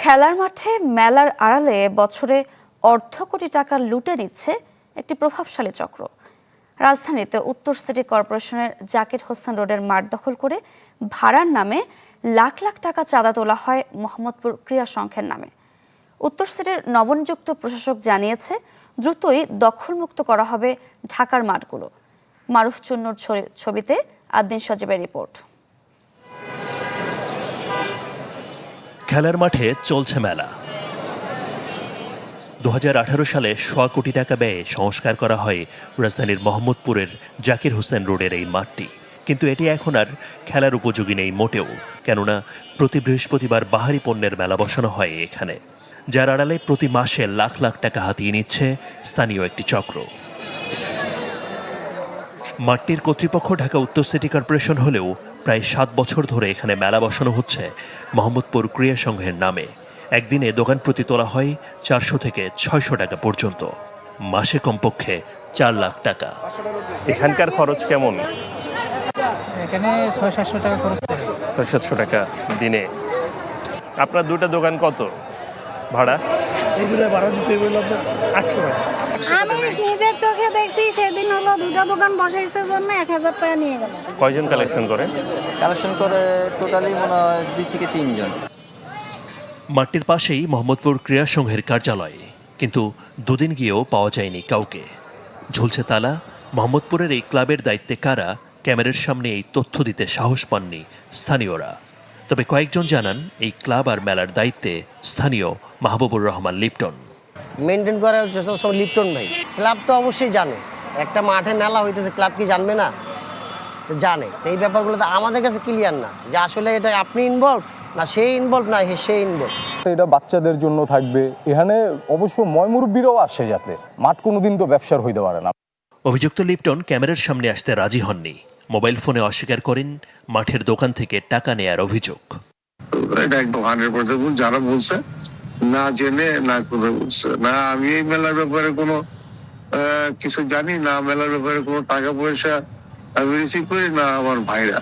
খেলার মাঠে মেলার আড়ালে বছরে অর্ধ কোটি টাকা লুটে নিচ্ছে একটি প্রভাবশালী চক্র। রাজধানীতে উত্তর সিটি কর্পোরেশনের জাকির হোসেন রোডের মাঠ দখল করে ভাড়ার নামে লাখ লাখ টাকা চাঁদা তোলা হয় মোহাম্মদপুর ক্রীড়া সংঘের নামে। উত্তর সিটির নবনিযুক্ত প্রশাসক জানিয়েছে, দ্রুতই দখলমুক্ত করা হবে ঢাকার মাঠগুলো। মারুফ চুন্নুর ছবিতে আদ্দিন সজীবের রিপোর্ট। খেলার মাঠে চলছে মেলা। 2018 সালে 100 কোটি টাকা ব্যয়ে সংস্কার করা হয় রাজধানীর মোহাম্মদপুরের জাকির হোসেন রোডের এই মাঠটি। কিন্তু এটি এখন আর খেলার উপযোগী নেই মোটেও, কেননা প্রতি বৃহস্পতিবার বাহারি পণ্যের মেলা বসানো হয় এখানে, যার আড়ালে প্রতি মাসে লাখ লাখ টাকা হাতিয়ে নিচ্ছে স্থানীয় একটি চক্র। মাঠটির কর্তৃপক্ষ ঢাকা উত্তর সিটি কর্পোরেশন হলেও প্রায় 7 বছর ধরে এখানে মেলা বসানো হচ্ছে মোহাম্মদপুর ক্রীড়া সংঘের নামে। একদিনে দোকান প্রতি তোলা হয় 400 থেকে 600 টাকা পর্যন্ত, মাসে কমপক্ষে 4 লাখ টাকা। এখানকার খরচ কেমন? এখানে 600-700 টাকা খরচ করে। 600 টাকা দিনে। আপনার দুটো দোকান কত ভাড়া? এই দুটো ভাড়া দিতে হইল আপনার 800 টাকা। আমি নিজের চোখে দেখছি, সেদিন হলো দুটো দোকান বসাইছে জন্য 1000 টাকা নিয়ে গেল। কয়জন কালেকশন করে? কালেকশন করে টোটালি মনে হয় 2 থেকে 3 জন। মাঠটির পাশেই মোহাম্মদপুর ক্রীড়া সংঘের কার্যালয়, কিন্তু দুদিন গিয়েও পাওয়া যায়নি কাউকে। ঝুলছে তালা। মোহাম্মদপুরের এই ক্লাবের দায়িত্বে কারা, ক্যামেরার সামনে এই তথ্য দিতে সাহস পাননি স্থানীয়রা। তবে কয়েকজন জানান, এই ক্লাব আর মেলার দায়িত্বে স্থানীয় মাহবুবুর রহমান লিপটন। মেনটেন করার জন্য সব লিপটন ভাই। ক্লাব তো অবশ্যই জানে, একটা মাঠে মেলা হইতেছে, ক্লাব কি জানবে না? জানে। এই ব্যাপারগুলো তো আমাদের কাছে ক্লিয়ার না, যে আসলে এটা আপনি ইনভলভ না সে ইনভলভ না সে ইনভলভ। এটা বাচ্চাদের জন্য থাকবে, এখানে অবশ্য ময়মুরব্বীরাও আসে, যাতে মাঠ কোনোদিন তো ব্যবসার হইতে পারে না। অভিযুক্ত লিপটন ক্যামেরার সামনে আসতে রাজি হননি। মোবাইল ফোনে অস্বীকার করেন মাঠের দোকান থেকে টাকা নেয়ার অভিযোগ। এটা একদম 100% যারা বলছে, না জেনে না করে বলছে। না আমি এই মেলার ব্যাপারে কোনো কিছু জানি না, মেলার ব্যাপারে কোনো টাকা পয়সা আমি রিসিভ করি না আমার ভাইরা।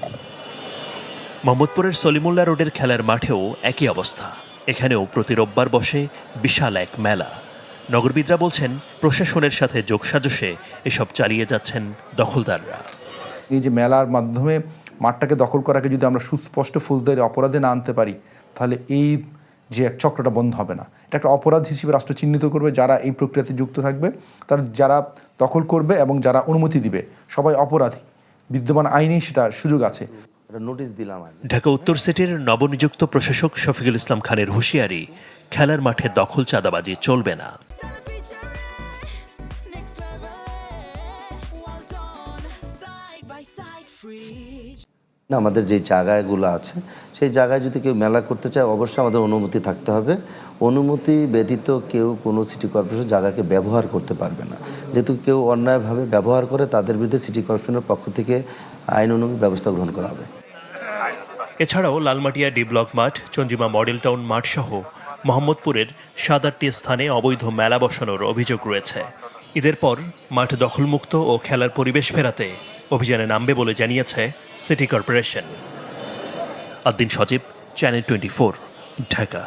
মোহাম্মদপুরের সলিমুল্লাহ রোডের খেলার মাঠেও একই অবস্থা। এখানেও প্রতি রোববার বসে বিশাল এক মেলা। নগরবিদরা বলছেন, প্রশাসনের সাথে যোগসাজশে এসব চালিয়ে যাচ্ছেন দখলদাররা। এই যে মেলার মাধ্যমে মাঠটাকে দখল করাকে যদি আমরা সুস্পষ্ট ফৌজদারি অপরাধে না আনতে পারি, তাহলে এই যে এক চক্রটা বন্ধ হবে না। এটা একটা অপরাধ হিসেবে রাষ্ট্র চিহ্নিত করবে। যারা এই প্রক্রিয়াতে যুক্ত থাকবে, তারা যারা দখল করবে এবং যারা অনুমতি দিবে, সবাই অপরাধী। বিদ্যমান আইনেই সেটা সুযোগ আছে। নোটিশ দিলাম। ঢাকা উত্তর সিটির নবনিযুক্ত প্রশাসক শফিকুল ইসলাম খানের হুঁশিয়ারি, খেলার মাঠে দখল চাঁদাবাজি চলবে না। আমাদের যে জায়গাগুলো আছে, সেই জায়গায় যদি কেউ মেলা করতে চায়, অবশ্যই আমাদের অনুমতি থাকতে হবে। অনুমতি ব্যতীত কেউ কোনো সিটি কর্পোরেশন জায়গাকে ব্যবহার করতে পারবে না। যেহেতু কেউ অন্যায়ভাবে ব্যবহার করে, তাদের বিরুদ্ধে সিটি কর্পোরেশনের পক্ষ থেকে আইন অনুযায়ী ব্যবস্থা গ্রহণ করা হবে। এছাড়াও লালমাটিয়া ডি ব্লক মাঠ, চন্দ্রিমা মডেল টাউন মাঠ সহ মোহাম্মদপুরের 7-8টি স্থানে অবৈধ মেলা বসানোর অভিযোগ রয়েছে। ঈদের পর মাঠ দখলমুক্ত ও খেলার পরিবেশ ফেরাতে অভিযানে নামবে বলে জানিয়েছে সিটি কর্পোরেশন। আদ্দিন সজীব, চ্যানেল 24, ঢাকা।